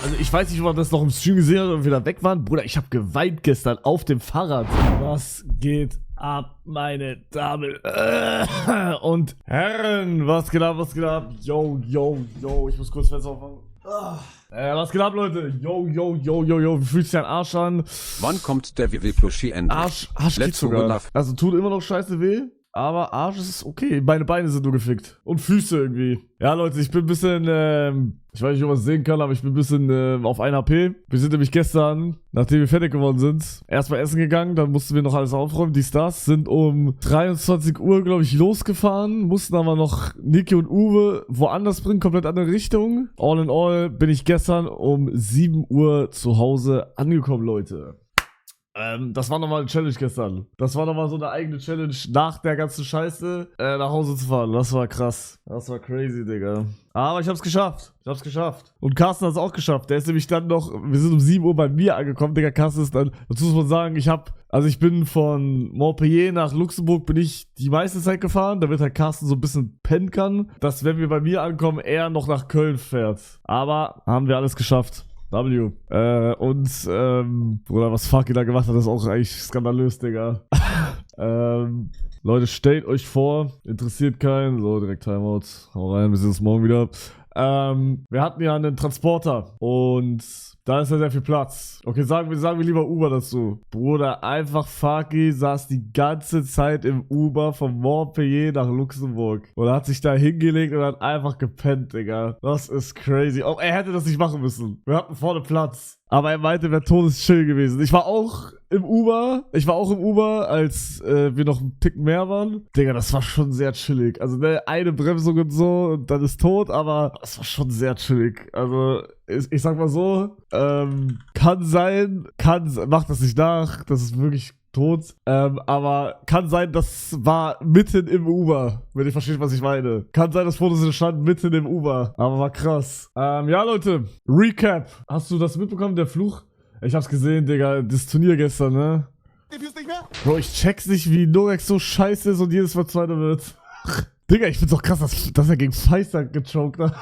Also ich weiß nicht, ob man das noch im Stream gesehen hat und wieder weg waren. Bruder, ich habe geweint gestern auf dem Fahrrad. Was geht ab, meine Damen und Herren? Was geht ab, was geht ab? Yo, yo, yo. Ich muss kurz Fenster aufmachen. Was geht ab, Leute? Yo, yo, yo, yo, yo. Wie fühlt sich dein Arsch an? Wann kommt der WW-Plushie endlich? Arsch geht Let's sogar. love. Also tut immer noch scheiße weh. Aber Arsch ist okay. Meine Beine sind nur gefickt. Und Füße irgendwie. Ja, Leute, ich bin ein bisschen, ich weiß nicht, ob man es sehen kann, aber ich bin ein bisschen auf 1 HP. Wir sind nämlich gestern, nachdem wir fertig geworden sind, erstmal essen gegangen. Dann mussten wir noch alles aufräumen. Die Stars sind um 23 Uhr, glaube ich, losgefahren. Mussten aber noch Niki und Uwe woanders bringen, komplett andere Richtung. All in all bin ich gestern um 7 Uhr zu Hause angekommen, Leute. Das war nochmal eine Challenge gestern. Das war nochmal so eine eigene Challenge, nach der ganzen Scheiße nach Hause zu fahren. Das war krass. Das war crazy, Digga. Aber ich hab's geschafft. Ich hab's geschafft. Und Carsten hat's auch geschafft. Der ist nämlich dann noch, wir sind um 7 Uhr bei mir angekommen, Digga. Carsten ist dann, dazu muss man sagen, ich bin von Montpellier nach Luxemburg bin ich die meiste Zeit gefahren, damit halt Carsten so ein bisschen pennen kann, dass wenn wir bei mir ankommen, er noch nach Köln fährt. Aber haben wir alles geschafft. W. Bruder, was Fucky da gemacht hat, ist auch eigentlich skandalös, Digga. Leute, stellt euch vor, interessiert keinen. So, direkt Timeout. Hau rein, wir sehen uns morgen wieder. Wir hatten ja einen Transporter und da ist ja sehr viel Platz. Okay, sagen wir lieber Uber dazu. Bruder, einfach Fucky saß die ganze Zeit im Uber von Montpellier nach Luxemburg und hat sich da hingelegt und hat einfach gepennt, Digga. Das ist crazy. Oh, er hätte das nicht machen müssen. Wir hatten vorne Platz. Aber er meinte, wäre todeschill gewesen. Ich war auch im Uber, als wir noch ein Tick mehr waren. Digga, das war schon sehr chillig. Also eine Bremsung und so und dann ist tot, aber das war schon sehr chillig. Also ich sag mal so, kann sein, macht das nicht nach, das ist wirklich tot, aber kann sein, das war mitten im Uber, wenn ihr versteht, was ich meine. Kann sein, das Fotos standen mitten im Uber, aber war krass. Ja, Leute, Recap. Hast du das mitbekommen, der Fluch? Ich hab's gesehen, Digga, das Turnier gestern, ne? Bro, ich check's nicht, wie Norex so scheiße ist und jedes Mal Zweiter wird. Digga, ich find's auch krass, dass er gegen Pfizer gechoked hat.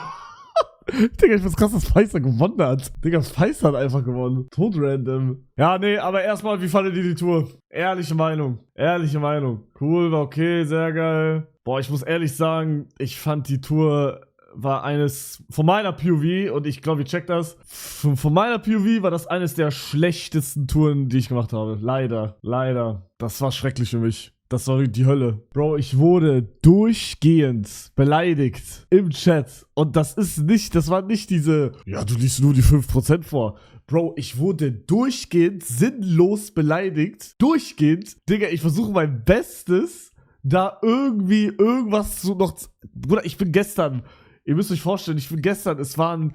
Digga, ich find's krass, dass Pfizer gewonnen hat. Digga, Pfizer hat einfach gewonnen. Tot random. Ja, nee, aber erstmal, wie fandet ihr die Tour? Ehrliche Meinung. Cool, war okay, sehr geil. Boah, ich muss ehrlich sagen, ich fand die Tour war eines, von meiner POV, und ich glaube, ihr checkt das, von meiner POV war das eines der schlechtesten Touren, die ich gemacht habe. Leider. Das war schrecklich für mich. Das war die Hölle. Bro, ich wurde durchgehend beleidigt im Chat. Und das war nicht diese, ja, du liest nur die 5% vor. Bro, ich wurde durchgehend sinnlos beleidigt. Durchgehend. Digga, ich versuche mein Bestes, da irgendwie irgendwas zu noch... Bruder, ich bin gestern... Ihr müsst euch vorstellen, es waren,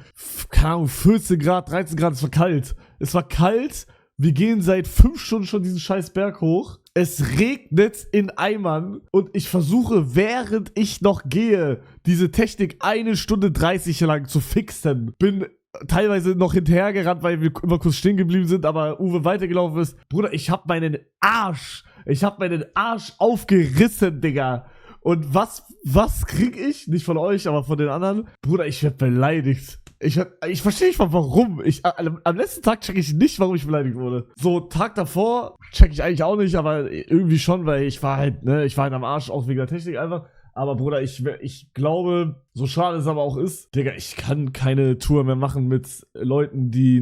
keine Ahnung, 14 Grad, 13 Grad, es war kalt. Es war kalt, wir gehen seit 5 Stunden schon diesen scheiß Berg hoch. Es regnet in Eimern und ich versuche, während ich noch gehe, diese Technik 1 Stunde 30 lang zu fixen. Bin teilweise noch hinterhergerannt, weil wir immer kurz stehen geblieben sind, aber Uwe weitergelaufen ist. Bruder, ich hab meinen Arsch aufgerissen, Digga. Und was krieg ich? Nicht von euch, aber von den anderen. Bruder, ich werd beleidigt. Ich verstehe nicht mal warum. Am letzten Tag check ich nicht, warum ich beleidigt wurde. So, Tag davor check ich eigentlich auch nicht, aber irgendwie schon, weil ich war halt am Arsch, auch wegen der Technik einfach. Aber Bruder, ich glaube, so schade es aber auch ist, Digga, ich kann keine Tour mehr machen mit Leuten, die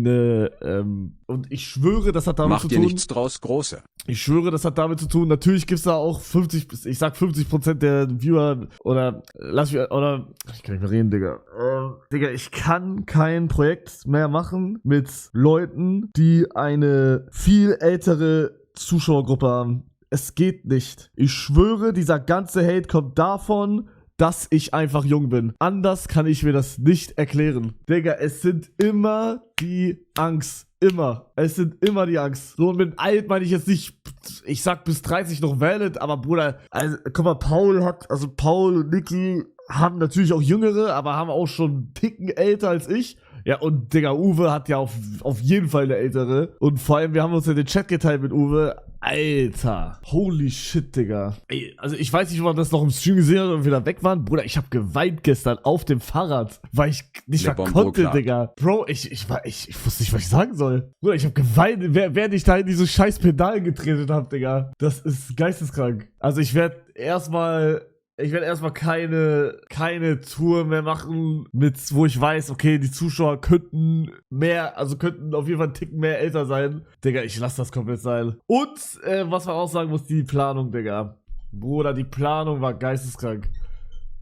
und ich schwöre, das hat damit zu tun. Macht dir nichts draus, Große. Ich schwöre, das hat damit zu tun. Natürlich gibt's da auch 50% der Viewer ich kann nicht mehr reden, Digga. Digga, ich kann kein Projekt mehr machen mit Leuten, die eine viel ältere Zuschauergruppe haben. Es geht nicht. Ich schwöre, dieser ganze Hate kommt davon, dass ich einfach jung bin. Anders kann ich mir das nicht erklären. Digga, es sind immer die Angst. Immer. Es sind immer die Angst. So, und mit alt meine ich jetzt nicht, ich sag bis 30 noch valid, aber Bruder, also, guck mal, Paul und Niki haben natürlich auch Jüngere, aber haben auch schon einen Ticken älter als ich. Ja, und Digga, Uwe hat ja auf jeden Fall eine ältere. Und vor allem, wir haben uns ja den Chat geteilt mit Uwe. Alter. Holy shit, Digga. Ey, also ich weiß nicht, ob man das noch im Stream gesehen hat und wieder weg waren. Bruder, ich hab geweint gestern auf dem Fahrrad, weil ich nicht mehr konnte, Digga. Bro, ich wusste nicht, was ich sagen soll. Bruder, ich hab geweint, während ich da in diese scheiß Pedale getreten hab, Digga. Das ist geisteskrank. Also ich werde erstmal keine Tour mehr machen, wo ich weiß, okay, die Zuschauer könnten auf jeden Fall einen Ticken mehr älter sein. Digga, ich lasse das komplett sein. Und, was man auch sagen muss, die Planung, Digga. Bruder, die Planung war geisteskrank.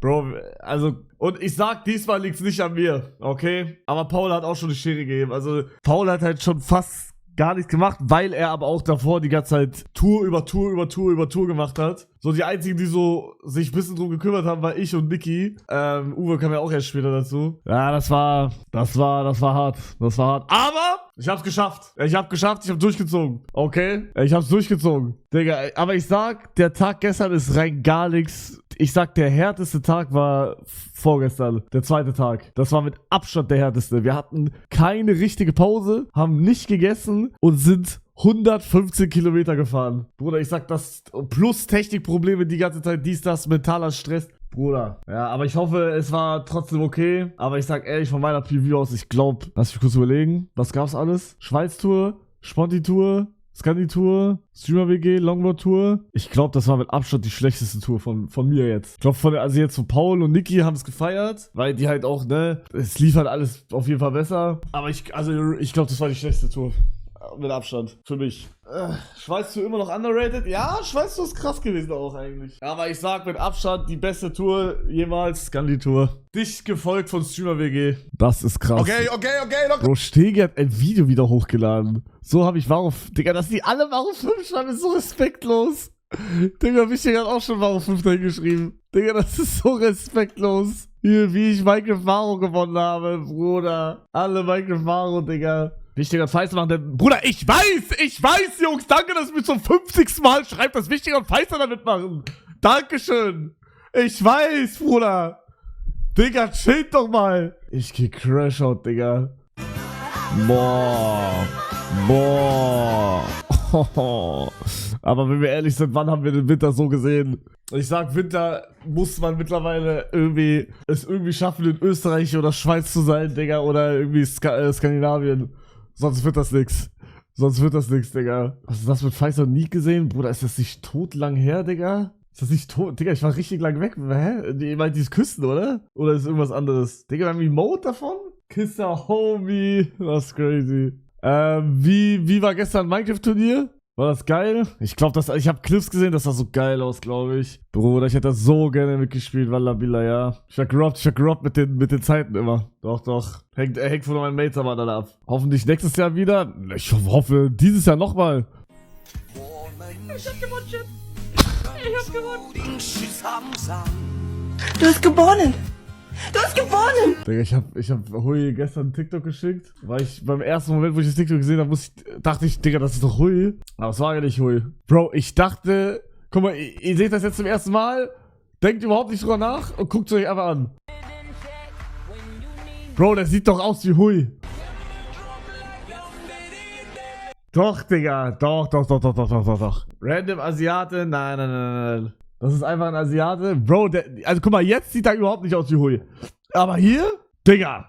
Bro, also, und ich sag, diesmal liegt's nicht an mir, okay? Aber Paul hat auch schon eine Schere gegeben. Also, Paul hat halt schon fast gar nichts gemacht, weil er aber auch davor die ganze Zeit Tour über Tour über Tour über Tour gemacht hat. So die einzigen, die so sich ein bisschen drum gekümmert haben, war ich und Niki. Uwe kam ja auch erst später dazu. Ja, das war hart. Das war hart. Aber ich hab's geschafft. Ich hab durchgezogen. Okay? Ich hab's durchgezogen. Digga, aber ich sag, der Tag gestern ist rein gar nichts. Ich sag, der härteste Tag war vorgestern, der zweite Tag. Das war mit Abstand der härteste. Wir hatten keine richtige Pause, haben nicht gegessen und sind 115 Kilometer gefahren. Bruder, ich sag das, plus Technikprobleme die ganze Zeit, das, mentaler Stress. Bruder, ja, aber ich hoffe, es war trotzdem okay. Aber ich sag ehrlich, von meiner PV aus, ich glaube, lass mich kurz überlegen, was gab's alles? Schweiz-Tour, Sponti-Tour, Scandi-Tour, Streamer-WG, Longboard-Tour. Ich glaube, das war mit Abstand die schlechteste Tour von mir jetzt. Ich glaube, also jetzt von Paul und Niki haben es gefeiert, weil die halt auch, ne, es lief halt alles auf jeden Fall besser. Aber ich glaube, das war die schlechteste Tour. Mit Abstand. Für mich. Schweiz-Tour immer noch underrated? Ja, Schweiz-Tour ist krass gewesen auch eigentlich. Aber ich sag mit Abstand die beste Tour jemals, Scandi-Tour. Dicht gefolgt von Streamer-WG. Das ist krass. Okay. Bro, Stegi hat ein Video wieder hochgeladen. So habe ich Digga, dass die alle Varro 5 schreiben, ist so respektlos. Digga, Wichtig hat auch schon Varro 5 dahin geschrieben. Digga, das ist so respektlos. Hier, wie ich Minecraft Varro gewonnen habe, Bruder. Alle Minecraft Varro, Digga. Wichtiger Feister machen, denn Bruder, ich weiß, Jungs, danke, dass ihr mir zum 50. Mal schreibt, dass Wichtiger und Feister damit machen. Dankeschön. Ich weiß, Bruder. Digga, chillt doch mal. Ich geh Crashout, Digga. Boah. Aber wenn wir ehrlich sind, wann haben wir den Winter so gesehen? Ich sag, Winter muss man mittlerweile irgendwie schaffen, in Österreich oder Schweiz zu sein, Digga, oder irgendwie Skandinavien. Sonst wird das nix, Digga. Hast du das mit Pfizer nie gesehen? Bruder, ist das nicht totlang her, Digga? Ist das nicht tot? Digga, ich war richtig lang weg. Hä? Ihr meint dieses Küssen, oder? Oder ist irgendwas anderes? Digga, wir haben Emote davon? Kisser, Homie. Das ist crazy. Wie war gestern Minecraft-Turnier? War das geil? Ich glaube, ich habe Clips gesehen, das sah so geil aus, glaube ich. Bruder, ich hätte das so gerne mitgespielt, Wallabilla, ja. Ich war gerobbt mit den Zeiten immer. Doch. Hängt von meinen Mates aber dann ab. Hoffentlich nächstes Jahr wieder. Ich hoffe, dieses Jahr nochmal. Ich hab gewonnen, Chip. Ich hab gewonnen. Du hast gewonnen. Du hast gewonnen! Digga, ich hab Hui gestern einen TikTok geschickt, weil ich beim ersten Moment, wo ich das TikTok gesehen habe, dachte ich, Digga, das ist doch Hui. Aber es war ja nicht Hui. Bro, ich dachte, guck mal, ihr seht das jetzt zum ersten Mal, denkt überhaupt nicht drüber nach und guckt es euch einfach an. Bro, der sieht doch aus wie Hui. Doch, Digga, doch. Random Asiate, nein. Das ist einfach ein Asiate. Bro, also guck mal, jetzt sieht er überhaupt nicht aus wie Hui. Aber hier, Digga,